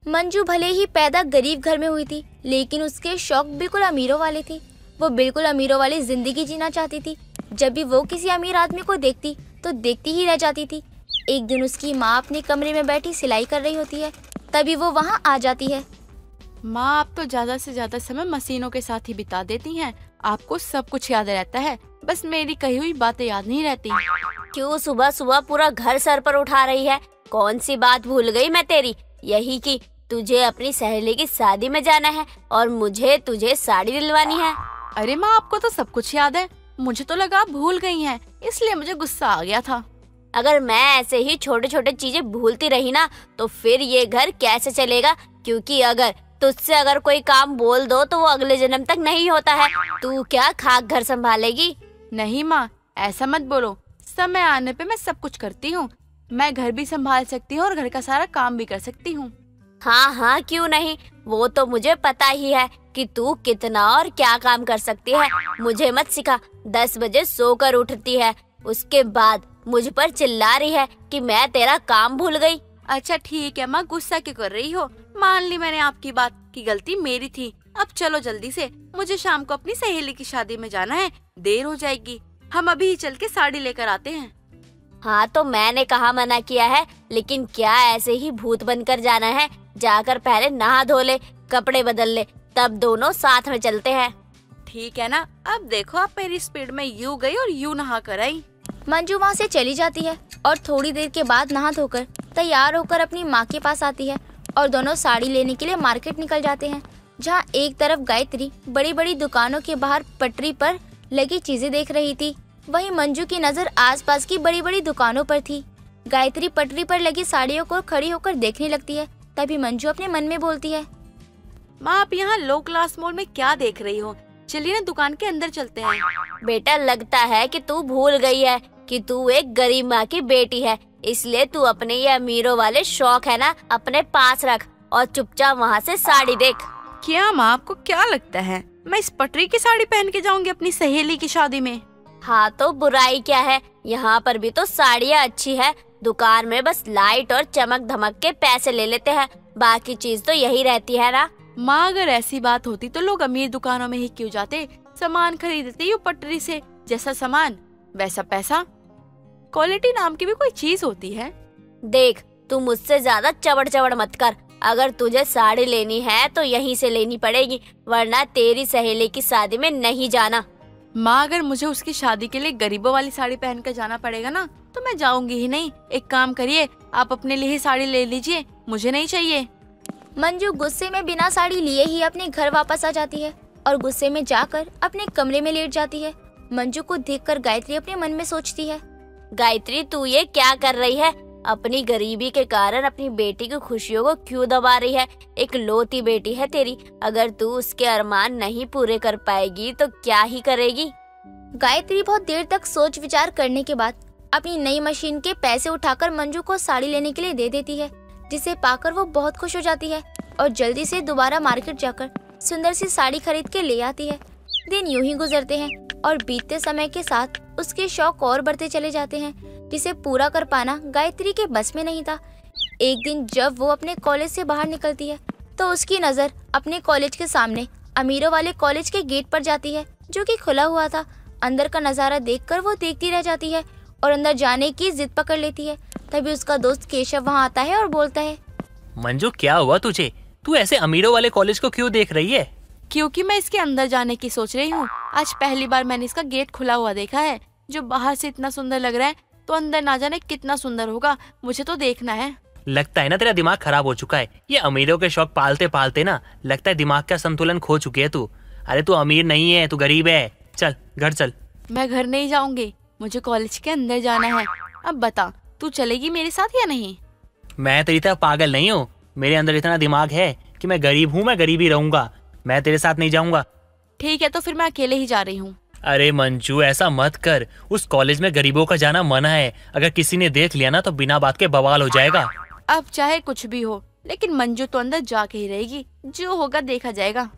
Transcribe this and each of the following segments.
मंजू भले ही पैदा गरीब घर में हुई थी, लेकिन उसके शौक बिल्कुल अमीरों वाले थे। वो बिल्कुल अमीरों वाली जिंदगी जीना चाहती थी। जब भी वो किसी अमीर आदमी को देखती तो देखती ही रह जाती थी। एक दिन उसकी माँ अपने कमरे में बैठी सिलाई कर रही होती है, तभी वो वहाँ आ जाती है। माँ, आप तो ज्यादा से ज्यादा समय मशीनों के साथ ही बिता देती हैं। आपको सब कुछ याद रहता है, बस मेरी कही हुई बातें याद नहीं रहती। क्यों सुबह सुबह पूरा घर सर पर उठा रही है? कौन सी बात भूल गई मैं तेरी? यही कि तुझे अपनी सहेली की शादी में जाना है और मुझे तुझे साड़ी दिलवानी है। अरे माँ, आपको तो सब कुछ याद है। मुझे तो लगा आप भूल गई हैं, इसलिए मुझे गुस्सा आ गया था। अगर मैं ऐसे ही छोटे छोटे चीजें भूलती रही ना तो फिर ये घर कैसे चलेगा? क्योंकि अगर तुझसे अगर कोई काम बोल दो तो वो अगले जन्म तक नहीं होता है। तू क्या खाक घर संभालेगी? नहीं माँ, ऐसा मत बोलो। समय आने पे मैं सब कुछ करती हूँ। मैं घर भी संभाल सकती हूँ और घर का सारा काम भी कर सकती हूँ। हाँ हाँ, क्यों नहीं, वो तो मुझे पता ही है कि तू कितना और क्या काम कर सकती है। मुझे मत सिखा। 10 बजे सोकर उठती है, उसके बाद मुझ पर चिल्ला रही है कि मैं तेरा काम भूल गई। अच्छा ठीक है माँ, गुस्सा क्यों कर रही हो? मान ली मैंने आपकी बात की गलती मेरी थी। अब चलो जल्दी से, मुझे शाम को अपनी सहेली की शादी में जाना है, देर हो जाएगी। हम अभी ही चल के साड़ी लेकर आते हैं। हाँ तो मैंने कहाँ मना किया है, लेकिन क्या ऐसे ही भूत बनकर जाना है? जाकर पहले नहा धो ले, कपड़े बदल ले, तब दोनों साथ में चलते हैं। ठीक है ना, अब देखो आप मेरी स्पीड में यूं गई और यूं नहा कर आई। मंजू वहाँ से चली जाती है और थोड़ी देर के बाद नहा धोकर तैयार होकर अपनी माँ के पास आती है और दोनों साड़ी लेने के लिए मार्केट निकल जाते हैं, जहाँ एक तरफ गायत्री बड़ी बड़ी दुकानों के बाहर पटरी पर लगी चीजें देख रही थी, वहीं मंजू की नजर आसपास की बड़ी बड़ी दुकानों पर थी। गायत्री पटरी पर लगी साड़ियों को खड़ी होकर देखने लगती है, तभी मंजू अपने मन में बोलती है, माँ आप यहाँ लो क्लास मॉल में क्या देख रही हो? चलिए ना दुकान के अंदर चलते हैं। बेटा लगता है कि तू भूल गई है कि तू एक गरीब माँ की बेटी है, इसलिए तू अपने ये अमीरों वाले शौक है ना अपने पास रख और चुपचाप वहाँ से साड़ी देख। क्या माँ, आपको क्या लगता है मैं इस पटरी की साड़ी पहन के जाऊंगी अपनी सहेली की शादी में? हाँ तो बुराई क्या है, यहाँ पर भी तो साड़ियाँ अच्छी है। दुकान में बस लाइट और चमक धमक के पैसे ले लेते हैं, बाकी चीज तो यही रहती है ना। माँ अगर ऐसी बात होती तो लोग अमीर दुकानों में ही क्यों जाते? सामान खरीदते ही पटरी से, जैसा सामान वैसा पैसा। क्वालिटी नाम की भी कोई चीज होती है। देख तू मुझसे ज्यादा चबड़ चबड़ मत कर। अगर तुझे साड़ी लेनी है तो यहीं से लेनी पड़ेगी, वरना तेरी सहेली की शादी में नहीं जाना। माँ अगर मुझे उसकी शादी के लिए गरीबों वाली साड़ी पहन कर जाना पड़ेगा ना तो मैं जाऊंगी ही नहीं। एक काम करिए, आप अपने लिए ही साड़ी ले लीजिए, मुझे नहीं चाहिए। मंजू गुस्से में बिना साड़ी लिए ही अपने घर वापस आ जाती है और गुस्से में जाकर अपने कमरे में लेट जाती है। मंजू को देखकर गायत्री अपने मन में सोचती है, गायत्री तू ये क्या कर रही है? अपनी गरीबी के कारण अपनी बेटी की खुशियों को क्यों दबा रही है? एक लौती बेटी है तेरी, अगर तू उसके अरमान नहीं पूरे कर पाएगी तो क्या ही करेगी? गायत्री बहुत देर तक सोच विचार करने के बाद अपनी नई मशीन के पैसे उठाकर मंजू को साड़ी लेने के लिए दे देती है, जिसे पाकर वो बहुत खुश हो जाती है और जल्दी से दोबारा मार्केट जाकर सुंदर सी साड़ी खरीद के ले आती है। दिन यूं ही गुजरते हैं और बीतते समय के साथ उसके शौक और बढ़ते चले जाते हैं, जिसे पूरा कर पाना गायत्री के बस में नहीं था। एक दिन जब वो अपने कॉलेज से बाहर निकलती है तो उसकी नज़र अपने कॉलेज के सामने अमीरों वाले कॉलेज के गेट पर जाती है, जो कि खुला हुआ था। अंदर का नज़ारा देखकर वो देखती रह जाती है और अंदर जाने की जिद पकड़ लेती है। तभी उसका दोस्त केशव वहाँ आता है और बोलता है, मंजू क्या हुआ तुझे? तू ऐसे अमीरों वाले कॉलेज को क्यों देख रही है? क्योंकि मैं इसके अंदर जाने की सोच रही हूँ। आज पहली बार मैंने इसका गेट खुला हुआ देखा है। जो बाहर से इतना सुंदर लग रहा है तो अंदर ना जाने कितना सुंदर होगा, मुझे तो देखना है। लगता है ना तेरा दिमाग खराब हो चुका है। ये अमीरों के शौक पालते पालते ना लगता है दिमाग का संतुलन खो चुकी है तू। अरे तू अमीर नहीं है, तू गरीब है। चल घर चल। मैं घर नहीं जाऊंगी, मुझे कॉलेज के अंदर जाना है। अब बता, तू चलेगी मेरे साथ या नहीं? मैं तेरी तरह पागल नहीं हूँ। मेरे अंदर इतना दिमाग है कि मैं गरीब हूँ, मैं गरीब ही रहूंगा। मैं तेरे साथ नहीं जाऊंगा। ठीक है तो फिर मैं अकेले ही जा रही हूँ। अरे मंजू ऐसा मत कर, उस कॉलेज में गरीबों का जाना मना है। अगर किसी ने देख लिया ना तो बिना बात के बवाल हो जाएगा। अब चाहे कुछ भी हो, लेकिन मंजू तो अंदर जाके ही रहेगी, जो होगा देखा जाएगा।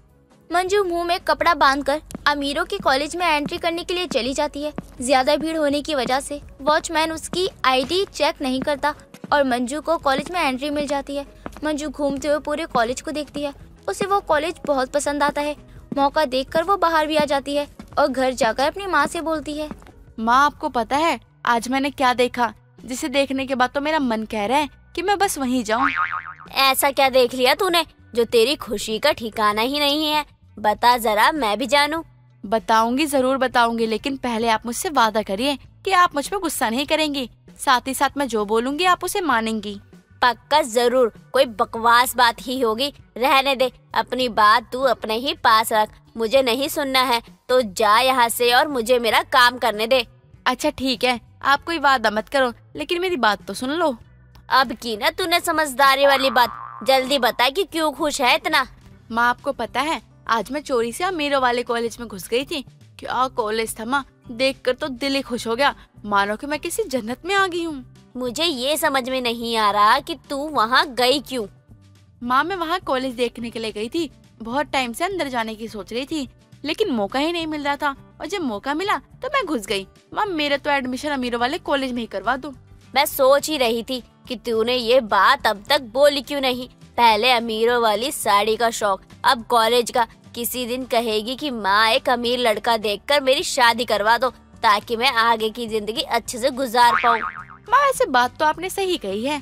मंजू मुंह में कपड़ा बांधकर अमीरों के कॉलेज में एंट्री करने के लिए चली जाती है। ज्यादा भीड़ होने की वजह से वॉचमैन उसकी आईडी चेक नहीं करता और मंजू को कॉलेज में एंट्री मिल जाती है। मंजू घूमते हुए पूरे कॉलेज को देखती है। उसे वो कॉलेज बहुत पसंद आता है। मौका देखकर वो बाहर भी आ जाती है और घर जाकर अपनी माँ से बोलती है। माँ, आपको पता है आज मैंने क्या देखा, जिसे देखने के बाद तो मेरा मन कह रहा है कि मैं बस वहीं जाऊँ। ऐसा क्या देख लिया तूने जो तेरी खुशी का ठिकाना ही नहीं है? बता जरा, मैं भी जानूं। बताऊंगी, जरूर बताऊंगी, लेकिन पहले आप मुझसे वादा करिए कि आप मुझ पर गुस्सा नहीं करेंगी। साथ ही साथ मैं जो बोलूंगी आप उसे मानेंगी। पक्का जरूर, कोई बकवास बात ही होगी। रहने दे, अपनी बात तू अपने ही पास रख। मुझे नहीं सुनना है तो जा यहाँ से और मुझे मेरा काम करने दे। अच्छा ठीक है, आप कोई वादा मत करो, लेकिन मेरी बात तो सुन लो। अब की ना तूने समझदारी वाली बात। जल्दी बता कि क्यों खुश है इतना। माँ, आपको पता है आज मैं चोरी से अमीरों वाले कॉलेज में घुस गई थी। क्या कॉलेज था माँ, देखकर तो दिल ही खुश हो गया, मानो कि मैं किसी जन्नत में आ गई हूँ। मुझे ये समझ में नहीं आ रहा कि तू वहाँ गई क्यों। माँ, मैं वहाँ कॉलेज देखने के लिए गई थी। बहुत टाइम से अंदर जाने की सोच रही थी, लेकिन मौका ही नहीं मिल रहा था, और जब मौका मिला तो मैं घुस गई। माँ, मेरा तो एडमिशन अमीरों वाले कॉलेज में ही करवा दो। मैं सोच ही रही थी कि तूने ये बात अब तक बोली क्यों नहीं। पहले अमीरों वाली साड़ी का शौक, अब कॉलेज का। किसी दिन कहेगी कि माँ एक अमीर लड़का देखकर मेरी शादी करवा दो ताकि मैं आगे की जिंदगी अच्छे से गुजार पाऊँ। माँ, वैसे बात तो आपने सही कही है।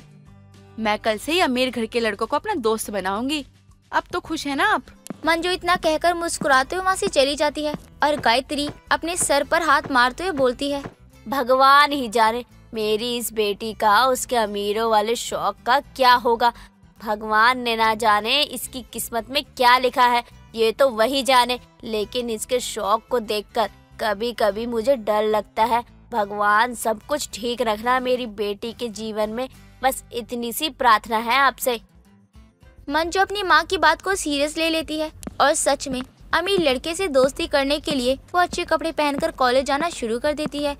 मैं कल से ही अमीर घर के लड़कों को अपना दोस्त बनाऊंगी। अब तो खुश है ना आप? मंजू इतना कहकर मुस्कुराते हुए वहाँ से चली जाती है और गायत्री अपने सर पर हाथ मारते हुए बोलती है। भगवान ही जाने मेरी इस बेटी का उसके अमीरों वाले शौक का क्या होगा। भगवान ने ना जाने इसकी किस्मत में क्या लिखा है, ये तो वही जाने। लेकिन इसके शौक को देखकर कभी कभी मुझे डर लगता है। भगवान सब कुछ ठीक रखना मेरी बेटी के जीवन में, बस इतनी सी प्रार्थना है आपसे। मंजू अपनी माँ की बात को सीरियस ले लेती है और सच में अमीर लड़के से दोस्ती करने के लिए वो अच्छे कपड़े पहनकर कॉलेज जाना शुरू कर देती है।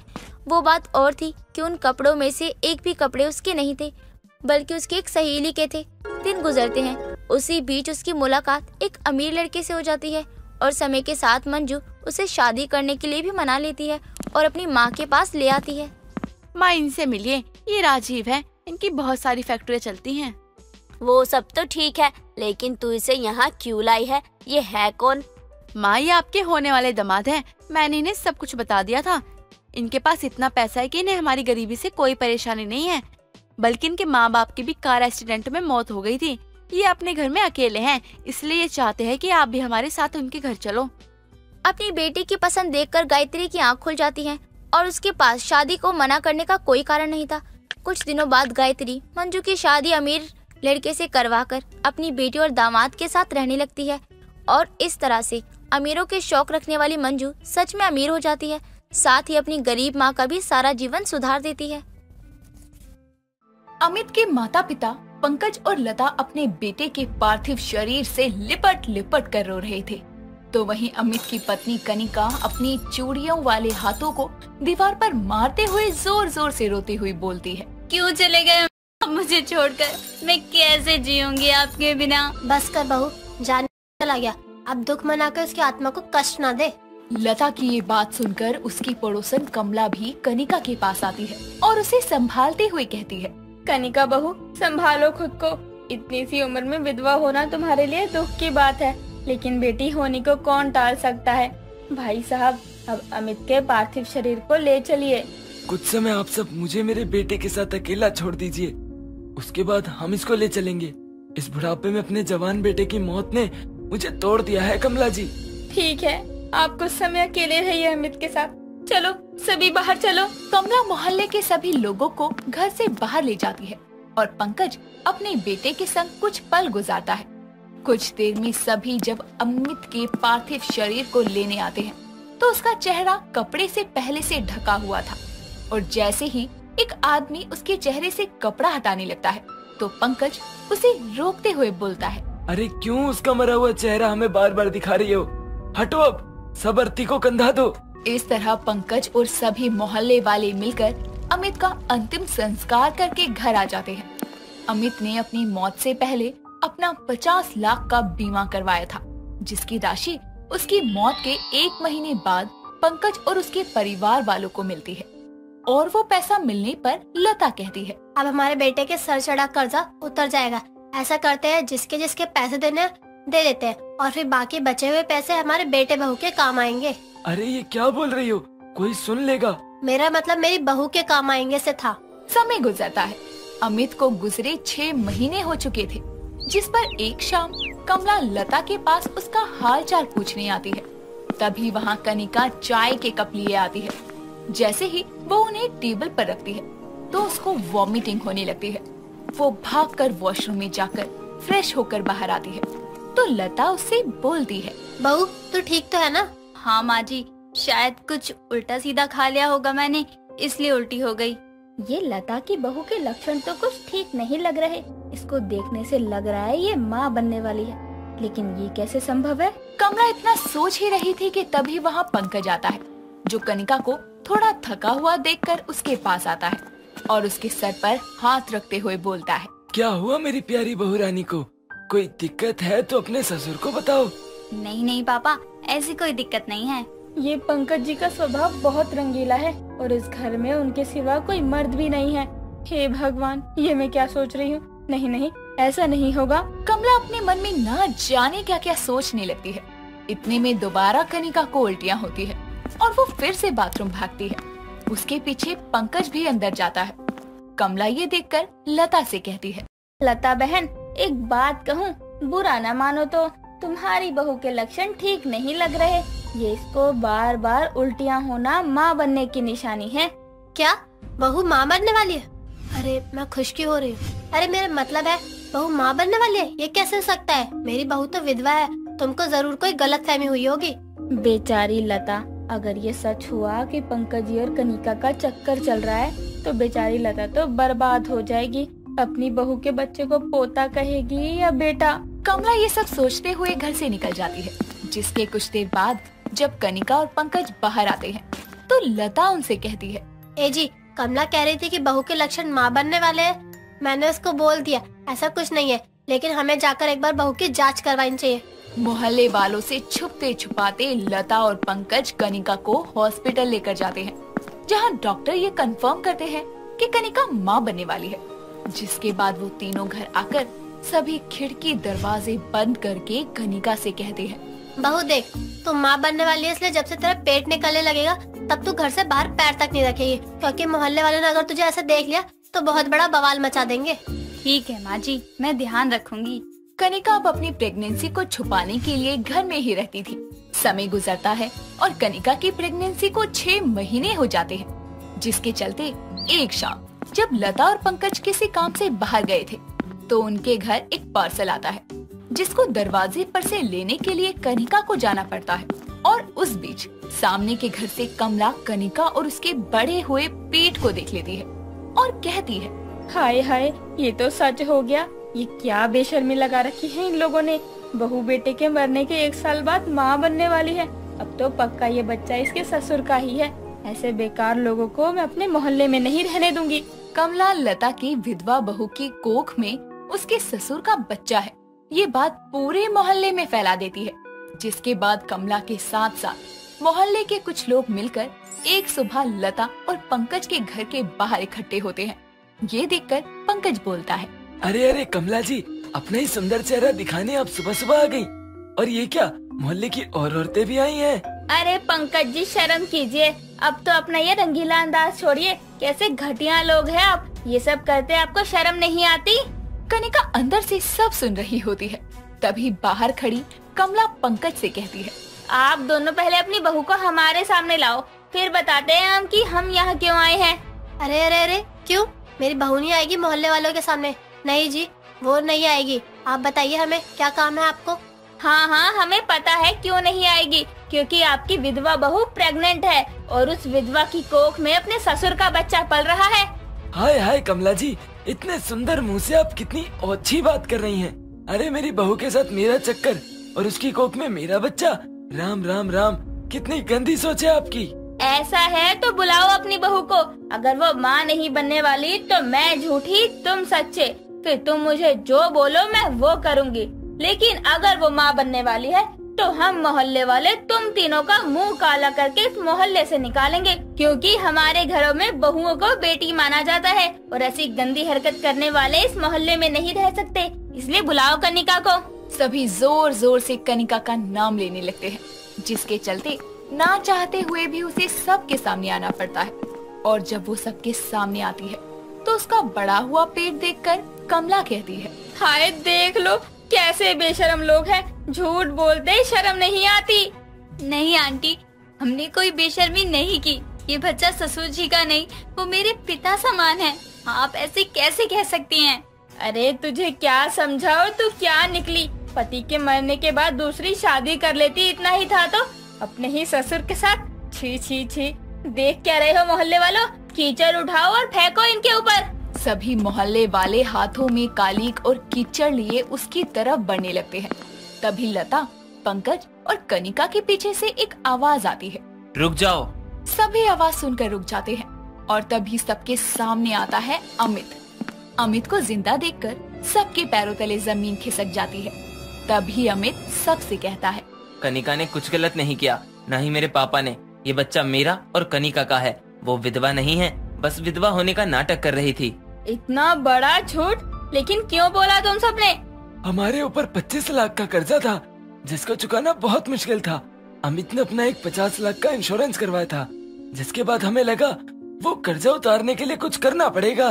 वो बात और थी कि उन कपड़ों में से एक भी कपड़े उसके नहीं थे, बल्कि उसकी एक सहेली के थे। दिन गुजरते हैं, उसी बीच उसकी मुलाकात एक अमीर लड़के से हो जाती है और समय के साथ मंजू उसे शादी करने के लिए भी मना लेती है और अपनी माँ के पास ले आती है। माँ, इनसे मिलिए, ये राजीव है, इनकी बहुत सारी फैक्ट्रियाँ चलती हैं। वो सब तो ठीक है, लेकिन तू इसे यहाँ क्यों लाई है? ये है कौन? माँ, ये आपके होने वाले दामाद हैं। मैंने इन्हें सब कुछ बता दिया था। इनके पास इतना पैसा है कि इन्हें हमारी गरीबी से कोई परेशानी नहीं है, बल्कि इनके माँ बाप की भी कार एक्सीडेंट में मौत हो गई थी। ये अपने घर में अकेले हैं, इसलिए ये चाहते हैं कि आप भी हमारे साथ उनके घर चलो। अपनी बेटी की पसंद देखकर गायत्री की आंख खुल जाती है और उसके पास शादी को मना करने का कोई कारण नहीं था। कुछ दिनों बाद गायत्री मंजू की शादी अमीर लड़के से करवाकर अपनी बेटी और दामाद के साथ रहने लगती है और इस तरह से अमीरों के शौक रखने वाली मंजू सच में अमीर हो जाती है। साथ ही अपनी गरीब माँ का भी सारा जीवन सुधार देती है। अमित के माता पिता पंकज और लता अपने बेटे के पार्थिव शरीर से लिपट लिपट कर रो रहे थे, तो वहीं अमित की पत्नी कनिका अपनी चूड़ियों वाले हाथों को दीवार पर मारते हुए जोर जोर से रोती हुई बोलती है। क्यों चले गए मुझे छोड़कर? मैं कैसे जीऊंगी आपके बिना? बस कर बहू, जान चला गया, अब दुख मनाकर उसकी आत्मा को कष्ट न दे। लता की ये बात सुनकर उसकी पड़ोसन कमला भी कनिका के पास आती है और उसे संभालते हुए कहती है, कनिका बहू, संभालो खुद को। इतनी सी उम्र में विधवा होना तुम्हारे लिए दुख की बात है, लेकिन बेटी होने को कौन टाल सकता है। भाई साहब, अब अमित के पार्थिव शरीर को ले चलिए। कुछ समय आप सब मुझे मेरे बेटे के साथ अकेला छोड़ दीजिए, उसके बाद हम इसको ले चलेंगे। इस बुढ़ापे में अपने जवान बेटे की मौत ने मुझे तोड़ दिया है कमला जी। ठीक है, आप कुछ समय अकेले रहिए अमित के साथ। चलो सभी बाहर चलो। कमला मोहल्ले के सभी लोगों को घर से बाहर ले जाती है और पंकज अपने बेटे के संग कुछ पल गुजारता है। कुछ देर में सभी जब अमित के पार्थिव शरीर को लेने आते हैं तो उसका चेहरा कपड़े से पहले से ढका हुआ था और जैसे ही एक आदमी उसके चेहरे से कपड़ा हटाने लगता है तो पंकज उसे रोकते हुए बोलता है, अरे क्यों उसका मरा हुआ चेहरा हमें बार बार दिखा रही हो? हटो, अब सब अर्थी को कंधा दो। इस तरह पंकज और सभी मोहल्ले वाले मिलकर अमित का अंतिम संस्कार करके घर आ जाते हैं। अमित ने अपनी मौत से पहले अपना 50 लाख का बीमा करवाया था, जिसकी राशि उसकी मौत के 1 महीने बाद पंकज और उसके परिवार वालों को मिलती है और वो पैसा मिलने पर लता कहती है, अब हमारे बेटे के सर चढ़ा कर्जा उतर जाएगा, ऐसा करते हैं, जिसके जिसके पैसे देने दे देते हैं और फिर बाकी बचे हुए पैसे हमारे बेटे बहू के काम आएंगे। अरे ये क्या बोल रही हो, कोई सुन लेगा। मेरा मतलब मेरी बहू के काम आएंगे से था। समय गुजरता है। अमित को गुजरे 6 महीने हो चुके थे, जिस पर एक शाम कमला लता के पास उसका हाल चाल पूछने आती है। तभी वहाँ कनिका चाय के कप लिए आती है। जैसे ही वो उन्हें टेबल पर रखती है तो उसको वॉमिटिंग होने लगती है। वो भागकर वॉशरूम में जाकर फ्रेश होकर बाहर आती है तो लता उससे बोलती है, बहू तू ठीक तो है ना? हाँ माँ जी, शायद कुछ उल्टा सीधा खा लिया होगा मैंने, इसलिए उल्टी हो गई। ये लता की बहू के लक्षण तो कुछ ठीक नहीं लग रहे। इसको देखने से लग रहा है ये माँ बनने वाली है, लेकिन ये कैसे संभव है? कमला इतना सोच ही रही थी कि तभी वहाँ पंकज आता है, जो कनिका को थोड़ा थका हुआ देखकर उसके पास आता है और उसके सर पर हाथ रखते हुए बोलता है, क्या हुआ मेरी प्यारी बहू रानी को? कोई दिक्कत है तो अपने ससुर को बताओ। नहीं नहीं पापा, ऐसी कोई दिक्कत नहीं है। ये पंकज जी का स्वभाव बहुत रंगीला है और इस घर में उनके सिवा कोई मर्द भी नहीं है। हे भगवान, ये मैं क्या सोच रही हूँ? नहीं नहीं, ऐसा नहीं होगा। कमला अपने मन में ना जाने क्या क्या सोचने लगती है। इतने में दोबारा कनिका को उल्टियाँ होती है और वो फिर से बाथरूम भागती है। उसके पीछे पंकज भी अंदर जाता है। कमला ये देखकर लता से कहती है, लता बहन, एक बात कहूँ, बुरा न मानो तो तुम्हारी बहू के लक्षण ठीक नहीं लग रहे। ये इसको बार बार उल्टियाँ होना माँ बनने की निशानी है। क्या बहू माँ बनने वाली है? अरे मैं खुश क्यों हो रही हूँ? अरे मेरा मतलब है बहू माँ बनने वाली है, ये कैसे हो सकता है? मेरी बहू तो विधवा है, तुमको जरूर कोई गलतफहमी हुई होगी। बेचारी लता, अगर ये सच हुआ कि पंकज और कनिका का चक्कर चल रहा है तो बेचारी लता तो बर्बाद हो जाएगी। अपनी बहू के बच्चे को पोता कहेगी या बेटा। कमला ये सब सोचते हुए घर से निकल जाती है। जिसके कुछ देर बाद जब कनिका और पंकज बाहर आते हैं तो लता उनसे कहती है, ए जी, कमला कह रही थी कि बहू के लक्षण माँ बनने वाले हैं। मैंने उसको बोल दिया ऐसा कुछ नहीं है, लेकिन हमें जाकर एक बार बहू की जांच करवानी चाहिए। मोहल्ले वालों से छुपते छुपाते लता और पंकज कनिका को हॉस्पिटल लेकर जाते हैं, जहां डॉक्टर ये कंफर्म करते हैं कि कनिका माँ बनने वाली है। जिसके बाद वो तीनों घर आकर सभी खिड़की दरवाजे बंद करके कनिका से कहते हैं, बहू देख, तू माँ बनने वाली है, इसलिए जब से तेरा पेट निकलने लगेगा तब तू घर से बाहर पैर तक नहीं रखेगी, क्योंकि मोहल्ले वालों ने अगर तुझे ऐसा देख लिया तो बहुत बड़ा बवाल मचा देंगे। ठीक है माँ जी, मैं ध्यान रखूंगी। कनिका अब अपनी प्रेगनेंसी को छुपाने के लिए घर में ही रहती थी। समय गुजरता है और कनिका की प्रेगनेंसी को 6 महीने हो जाते हैं, जिसके चलते एक शाम जब लता और पंकज किसी काम से बाहर गए थे तो उनके घर एक पार्सल आता है, जिसको दरवाजे पर से लेने के लिए कनिका को जाना पड़ता है। और उस बीच सामने के घर से कमला कनिका और उसके बढ़े हुए पेट को देख लेती है और कहती है, हाय हाय, ये तो सच हो गया। ये क्या बेशर्मी लगा रखी है इन लोगों ने। बहू बेटे के मरने के 1 साल बाद माँ बनने वाली है। अब तो पक्का ये बच्चा इसके ससुर का ही है। ऐसे बेकार लोगों को मैं अपने मोहल्ले में नहीं रहने दूंगी। कमला लता की विधवा बहू की कोख में उसके ससुर का बच्चा है, ये बात पूरे मोहल्ले में फैला देती है। जिसके बाद कमला के साथ साथ मोहल्ले के कुछ लोग मिलकर एक सुबह लता और पंकज के घर के बाहर इकट्ठे होते हैं। ये देखकर पंकज बोलता है, अरे अरे कमला जी, अपना ही सुंदर चेहरा दिखाने आप सुबह सुबह आ गई। और ये क्या, मोहल्ले की और औरतें भी आई हैं? अरे पंकज जी, शर्म कीजिए। अब तो अपना ये रंगीला अंदाज छोड़िए। कैसे घटिया लोग हैं आप, ये सब करते आपको शर्म नहीं आती? कनिका अंदर से सब सुन रही होती है। तभी बाहर खड़ी कमला पंकज से कहती है, आप दोनों पहले अपनी बहू को हमारे सामने लाओ, फिर बताते हैं हम कि हम यहाँ क्यों आए हैं। अरे अरे अरे, क्यों? मेरी बहू नहीं आएगी मोहल्ले वालों के सामने? नहीं जी, वो नहीं आएगी। आप बताइए हमें क्या काम है आपको? हाँ हाँ, हमें पता है क्यों नहीं आएगी, क्योंकि आपकी विधवा बहू प्रेग्नेंट है और उस विधवा की कोख में अपने ससुर का बच्चा पल रहा है। हाय हाय कमला जी, इतने सुंदर मुंह से आप कितनी अच्छी बात कर रही हैं। अरे मेरी बहू के साथ मेरा चक्कर और उसकी कोख में मेरा बच्चा। राम राम राम, कितनी गंदी सोच है आपकी। ऐसा है तो बुलाओ अपनी बहू को। अगर वो माँ नहीं बनने वाली तो मैं झूठी, तुम सच्चे। फिर तुम मुझे जो बोलो मैं वो करूँगी। लेकिन अगर वो माँ बनने वाली है तो हम मोहल्ले वाले तुम तीनों का मुंह काला करके इस मोहल्ले से निकालेंगे, क्योंकि हमारे घरों में बहुओं को बेटी माना जाता है और ऐसी गंदी हरकत करने वाले इस मोहल्ले में नहीं रह सकते। इसलिए बुलाओ कनिका को। सभी जोर जोर से कनिका का नाम लेने लगते हैं, जिसके चलते ना चाहते हुए भी उसे सबके सामने आना पड़ता है। और जब वो सबके सामने आती है तो उसका बड़ा हुआ पेट देखकर कमला कहती है, हाय देख लो कैसे बेशरम लोग हैं, झूठ बोलते शर्म नहीं आती। नहीं आंटी, हमने कोई बेशर्मी नहीं की। ये बच्चा ससुर जी का नहीं, वो मेरे पिता समान है। आप ऐसे कैसे कह सकती हैं? अरे तुझे क्या समझाओ, तू क्या निकली? पति के मरने के बाद दूसरी शादी कर लेती, इतना ही था तो अपने ही ससुर के साथ। छी छी छी, देख क्या रहे हो मोहल्ले वालों? कीचड़ उठाओ और फेंको इनके ऊपर। सभी मोहल्ले वाले हाथों में कालीक और कीचड़ लिए उसकी तरफ बढ़ने लगते हैं। तभी लता, पंकज और कनिका के पीछे से एक आवाज आती है, रुक जाओ। सभी आवाज सुनकर रुक जाते हैं और तभी सबके सामने आता है अमित। अमित को जिंदा देखकर सबके पैरों तले जमीन खिसक जाती है। तभी अमित सबसे कहता है, कनिका ने कुछ गलत नहीं किया, न ही मेरे पापा ने। ये बच्चा मेरा और कनिका का है। वो विधवा नहीं है, बस विधवा होने का नाटक कर रही थी। इतना बड़ा झूठ, लेकिन क्यों बोला तुम सबने? हमारे ऊपर 25 लाख का कर्जा था, जिसको चुकाना बहुत मुश्किल था। अमित ने अपना एक 50 लाख का इंश्योरेंस करवाया था, जिसके बाद हमें लगा वो कर्जा उतारने के लिए कुछ करना पड़ेगा।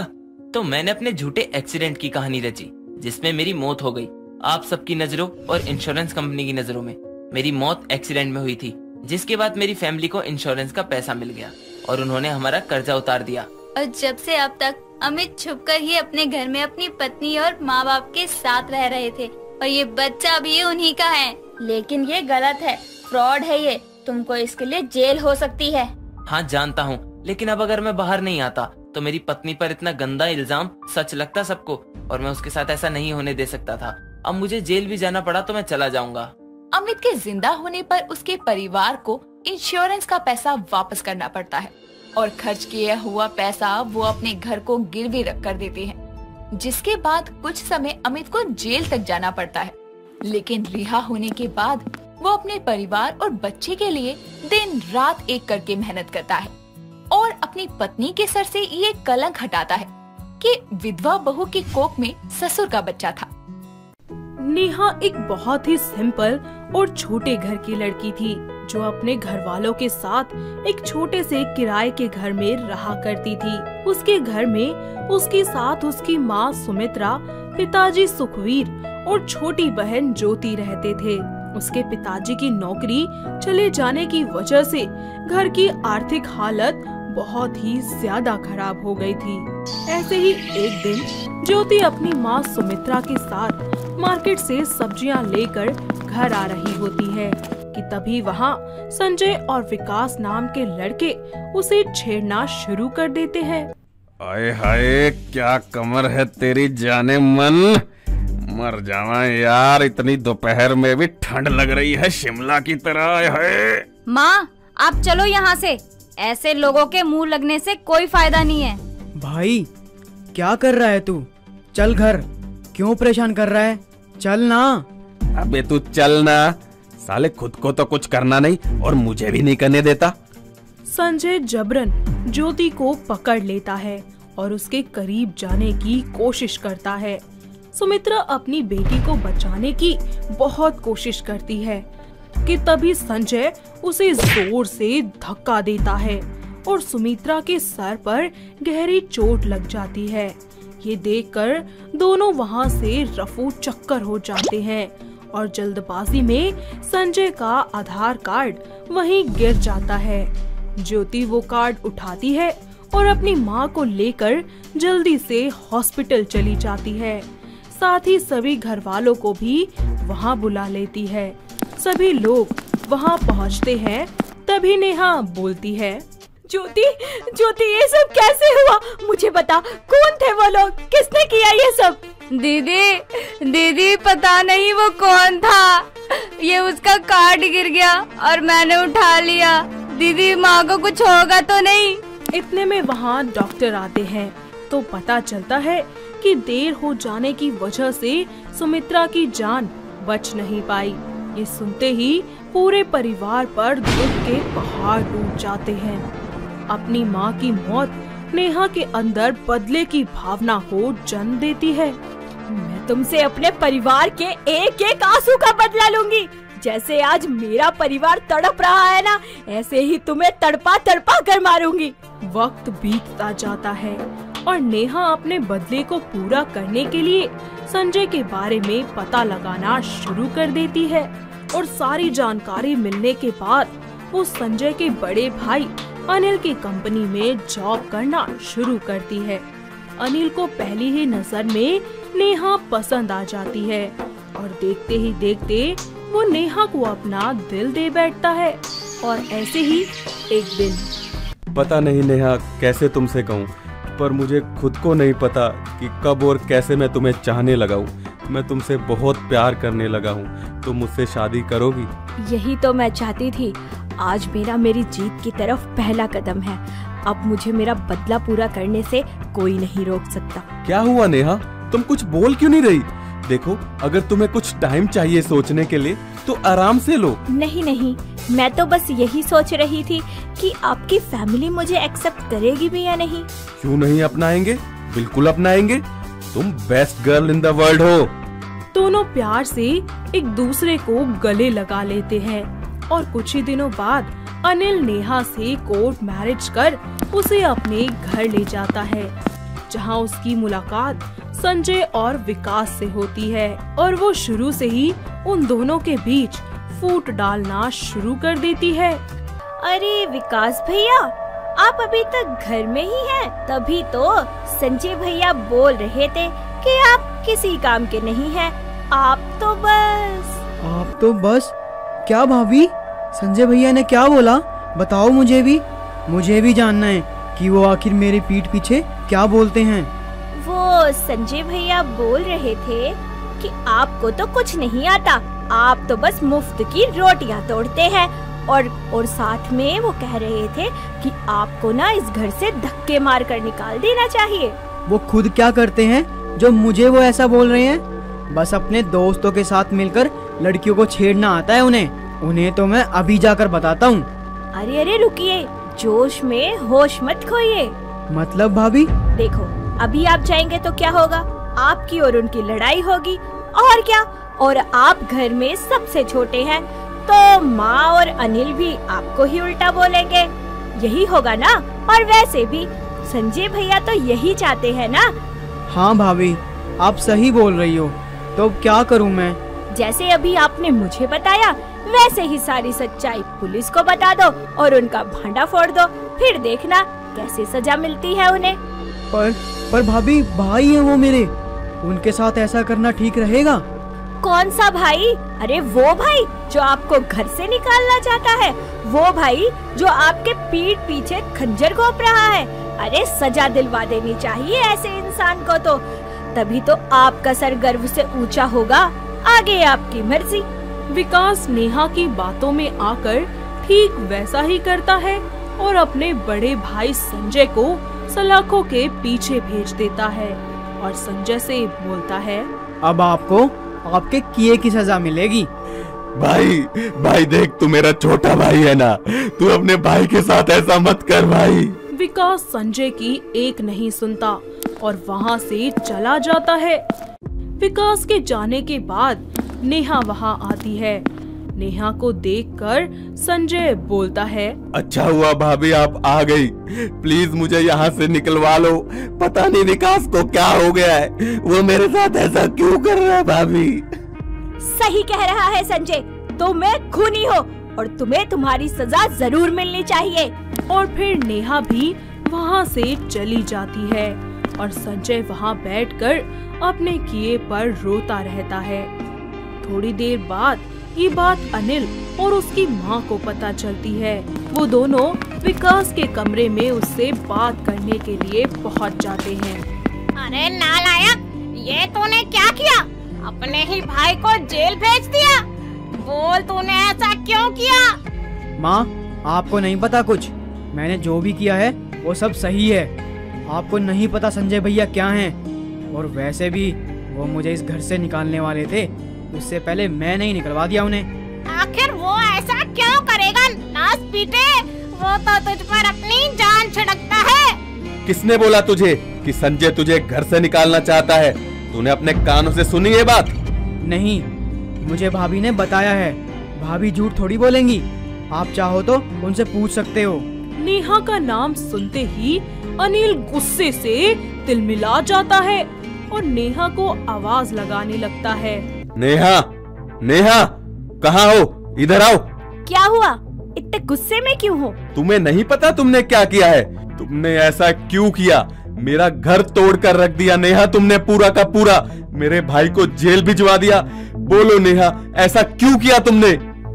तो मैंने अपने झूठे एक्सीडेंट की कहानी रची, जिसमें मेरी मौत हो गई। आप सबकी नजरों और इंश्योरेंस कंपनी की नजरों में मेरी मौत एक्सीडेंट में हुई थी, जिसके बाद मेरी फैमिली को इंश्योरेंस का पैसा मिल गया और उन्होंने हमारा कर्जा उतार दिया। और जब से अब तक अमित छुपकर ही अपने घर में अपनी पत्नी और माँ बाप के साथ रह रहे थे, और ये बच्चा भी उन्हीं का है। लेकिन ये गलत है, फ्रॉड है ये। तुमको इसके लिए जेल हो सकती है। हाँ जानता हूँ, लेकिन अब अगर मैं बाहर नहीं आता तो मेरी पत्नी पर इतना गंदा इल्जाम सच लगता सबको, और मैं उसके साथ ऐसा नहीं होने दे सकता था। अब मुझे जेल भी जाना पड़ा तो मैं चला जाऊंगा। अमित के जिंदा होने पर उसके परिवार को इंश्योरेंस का पैसा वापस करना पड़ता है और खर्च किया हुआ पैसा वो अपने घर को गिरवी रख कर देते हैं, जिसके बाद कुछ समय अमित को जेल तक जाना पड़ता है। लेकिन रिहा होने के बाद वो अपने परिवार और बच्चे के लिए दिन रात एक करके मेहनत करता है और अपनी पत्नी के सर से ये कलंक हटाता है कि विधवा बहू की कोख में ससुर का बच्चा था। नेहा एक बहुत ही सिंपल और छोटे घर की लड़की थी, जो अपने घर वालों के साथ एक छोटे से किराए के घर में रहा करती थी। उसके घर में उसके साथ उसकी माँ सुमित्रा, पिताजी सुखवीर और छोटी बहन ज्योति रहते थे। उसके पिताजी की नौकरी चले जाने की वजह से घर की आर्थिक हालत बहुत ही ज्यादा खराब हो गई थी। ऐसे ही एक दिन ज्योति अपनी माँ सुमित्रा के साथ मार्केट से सब्जियां लेकर घर आ रही होती है कि तभी वहाँ संजय और विकास नाम के लड़के उसे छेड़ना शुरू कर देते हैं। आए हाय, क्या कमर है तेरी जाने मन। मर जावा यार, इतनी दोपहर में भी ठंड लग रही है शिमला की तरह। आए हाय। माँ, आप चलो यहाँ से। ऐसे लोगों के मुंह लगने से कोई फायदा नहीं है। भाई क्या कर रहा है तू? चल घर, क्यों परेशान कर रहा है? चल ना। अबे तू चल ना, साले खुद को तो कुछ करना नहीं और मुझे भी नहीं करने देता। संजय जबरन ज्योति को पकड़ लेता है और उसके करीब जाने की कोशिश करता है। सुमित्रा अपनी बेटी को बचाने की बहुत कोशिश करती है कि तभी संजय उसे जोर से धक्का देता है और सुमित्रा के सर पर गहरी चोट लग जाती है। ये देखकर दोनों वहाँ से रफू चक्कर हो जाते हैं और जल्दबाजी में संजय का आधार कार्ड वहीं गिर जाता है। ज्योति वो कार्ड उठाती है और अपनी माँ को लेकर जल्दी से हॉस्पिटल चली जाती है। साथ ही सभी घर वालों को भी वहाँ बुला लेती है। सभी लोग वहाँ पहुँचते हैं। तभी नेहा बोलती है, ज्योति, ज्योति, ये सब कैसे हुआ? मुझे बता, कौन थे वो लोग? किसने किया ये सब? दीदी पता नहीं वो कौन था। ये उसका कार्ड गिर गया और मैंने उठा लिया। दीदी, माँ को कुछ होगा तो नहीं? इतने में वहाँ डॉक्टर आते हैं तो पता चलता है कि देर हो जाने की वजह से सुमित्रा की जान बच नहीं पाई। ये सुनते ही पूरे परिवार पर दुख के पहाड़ टूट जाते हैं। अपनी माँ की मौत नेहा के अंदर बदले की भावना को जन्म देती है। मैं तुमसे अपने परिवार के एक एक आंसू का बदला लूंगी। जैसे आज मेरा परिवार तड़प रहा है ना, ऐसे ही तुम्हें तड़पा तड़पा कर मारूंगी। वक्त बीतता जाता है और नेहा अपने बदले को पूरा करने के लिए संजय के बारे में पता लगाना शुरू कर देती है और सारी जानकारी मिलने के बाद वो संजय के बड़े भाई अनिल की कंपनी में जॉब करना शुरू करती है। अनिल को पहली ही नजर में नेहा पसंद आ जाती है और देखते ही देखते वो नेहा को अपना दिल दे बैठता है। और ऐसे ही एक दिन, पता नहीं नेहा कैसे तुमसे कहूँ, पर मुझे खुद को नहीं पता कि कब और कैसे मैं तुम्हें चाहने लगा हूँ। मैं तुमसे बहुत प्यार करने लगा हूँ। तुम मुझसे शादी करोगी? यही तो मैं चाहती थी। आज मेरा मेरी जीत की तरफ पहला कदम है। अब मुझे मेरा बदला पूरा करने से कोई नहीं रोक सकता। क्या हुआ नेहा, तुम कुछ बोल क्यों नहीं रही? देखो, अगर तुम्हें कुछ टाइम चाहिए सोचने के लिए तो आराम से लो। नहीं नहीं, मैं तो बस यही सोच रही थी कि आपकी फैमिली मुझे एक्सेप्ट करेगी भी या नहीं। क्यों नहीं अपनाएंगे, बिल्कुल अपनाएंगे। तुम best girl in the world हो। दोनों प्यार से एक दूसरे को गले लगा लेते हैं और कुछ ही दिनों बाद अनिल नेहा से कोर्ट मैरिज कर उसे अपने घर ले जाता है, जहां उसकी मुलाकात संजय और विकास से होती है और वो शुरू से ही उन दोनों के बीच फूट डालना शुरू कर देती है। अरे विकास भैया, आप अभी तक घर में ही हैं। तभी तो संजय भैया बोल रहे थे कि आप किसी काम के नहीं हैं। आप तो बस क्या भाभी, संजय भैया ने क्या बोला? बताओ मुझे भी जानना है कि वो आखिर मेरे पीठ पीछे क्या बोलते हैं। वो संजय भैया बोल रहे थे कि आपको तो कुछ नहीं आता, आप तो बस मुफ्त की रोटियां तोड़ते हैं। और साथ में वो कह रहे थे कि आपको ना इस घर से धक्के मार कर निकाल देना चाहिए। वो खुद क्या करते हैं जो मुझे वो ऐसा बोल रहे हैं? बस अपने दोस्तों के साथ मिलकर लड़कियों को छेड़ना आता है उन्हें तो मैं अभी जाकर बताता हूँ। अरे रुकिए, जोश में होश मत खोइए। मतलब भाभी? देखो, अभी आप जाएंगे तो क्या होगा, आपकी और उनकी लड़ाई होगी और क्या। और आप घर में सबसे छोटे हैं तो माँ और अनिल भी आपको ही उल्टा बोलेंगे, यही होगा ना। और वैसे भी संजय भैया तो यही चाहते हैं ना। हाँ भाभी, आप सही बोल रही हो। तो क्या करूँ मैं? जैसे अभी आपने मुझे बताया वैसे ही सारी सच्चाई पुलिस को बता दो और उनका भांडा फोड़ दो, फिर देखना कैसे सजा मिलती है उन्हें। पर भाभी, भाई है वो मेरे, उनके साथ ऐसा करना ठीक रहेगा? कौन सा भाई? अरे वो भाई जो आपको घर से निकालना चाहता है, वो भाई जो आपके पीठ पीछे खंजर घोंप रहा है। अरे सजा दिलवा देनी चाहिए ऐसे इंसान को, तो तभी तो आपका सर गर्व से ऊंचा होगा। आगे आपकी मर्जी। विकास नेहा की बातों में आकर ठीक वैसा ही करता है और अपने बड़े भाई संजय को सलाखों के पीछे भेज देता है और संजय से बोलता है, अब आपको आपके किए की सजा मिलेगी। भाई देख, तू मेरा छोटा भाई है ना, तू अपने भाई के साथ ऐसा मत कर भाई। विकास संजय की एक नहीं सुनता और वहाँ से चला जाता है। विकास के जाने के बाद नेहा वहाँ आती है। नेहा को देखकर संजय बोलता है, अच्छा हुआ भाभी आप आ गई, प्लीज मुझे यहाँ से निकलवा लो। पता नहीं विकास को क्या हो गया है, वो मेरे साथ ऐसा क्यों कर रहा है भाभी। सही कह रहा है संजय, तुम एक खूनी हो और तुम्हें तुम्हारी सजा जरूर मिलनी चाहिए। और फिर नेहा भी वहाँ से चली जाती है और संजय वहाँ बैठकर अपने किए पर रोता रहता है। थोड़ी देर बाद ये बात अनिल और उसकी माँ को पता चलती है। वो दोनों विकास के कमरे में उससे बात करने के लिए पहुँच जाते हैं। अरे नालायक, ये तूने क्या किया? अपने ही भाई को जेल भेज दिया। बोल, तूने ऐसा क्यों किया? माँ, आपको नहीं पता कुछ, मैंने जो भी किया है वो सब सही है। आपको नहीं पता संजय भैया क्या हैं, और वैसे भी वो मुझे इस घर से निकालने वाले थे, उससे पहले मैं नहीं निकलवा दिया उन्हें। आखिर वो ऐसा क्यों करेगा? नास पीटे, वो तो तुझ पर अपनी जान छिड़कता है। किसने बोला तुझे कि संजय तुझे घर से निकालना चाहता है? तूने अपने कानों से सुनी ये बात? नहीं, मुझे भाभी ने बताया है। भाभी झूठ थोड़ी बोलेंगी। आप चाहो तो उनसे पूछ सकते हो। नेहा का नाम सुनते ही अनिल गुस्से से तिलमिला जाता है और नेहा को आवाज लगाने लगता है। नेहा, नेहा, कहाँ हो? इधर आओ। क्या हुआ? इतने गुस्से में क्यों हो? तुम्हें नहीं पता तुमने क्या किया है? तुमने ऐसा क्यों किया? मेरा घर तोड़ कर रख दिया नेहा तुमने, पूरा का पूरा। मेरे भाई को जेल भिजवा दिया। बोलो नेहा, ऐसा क्यों किया तुमने?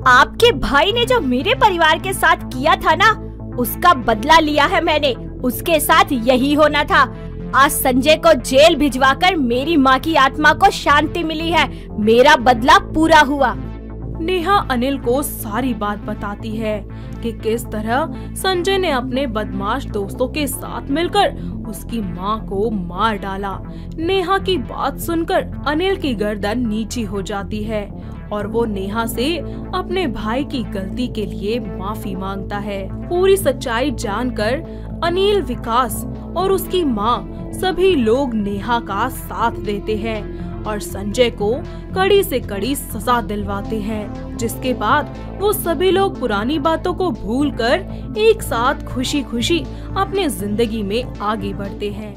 आपके भाई ने जो मेरे परिवार के साथ किया था ना, उसका बदला लिया है मैंने। उसके साथ यही होना था। आज संजय को जेल भिजवाकर मेरी माँ की आत्मा को शांति मिली है। मेरा बदला पूरा हुआ। नेहा अनिल को सारी बात बताती है कि किस तरह संजय ने अपने बदमाश दोस्तों के साथ मिलकर उसकी माँ को मार डाला। नेहा की बात सुनकर अनिल की गर्दन नीची हो जाती है और वो नेहा से अपने भाई की गलती के लिए माफी मांगता है। पूरी सच्चाई जानकर अनिल, विकास और उसकी माँ सभी लोग नेहा का साथ देते हैं और संजय को कड़ी से कड़ी सजा दिलवाते हैं, जिसके बाद वो सभी लोग पुरानी बातों को भूलकर एक साथ खुशी खुशी अपने जिंदगी में आगे बढ़ते हैं।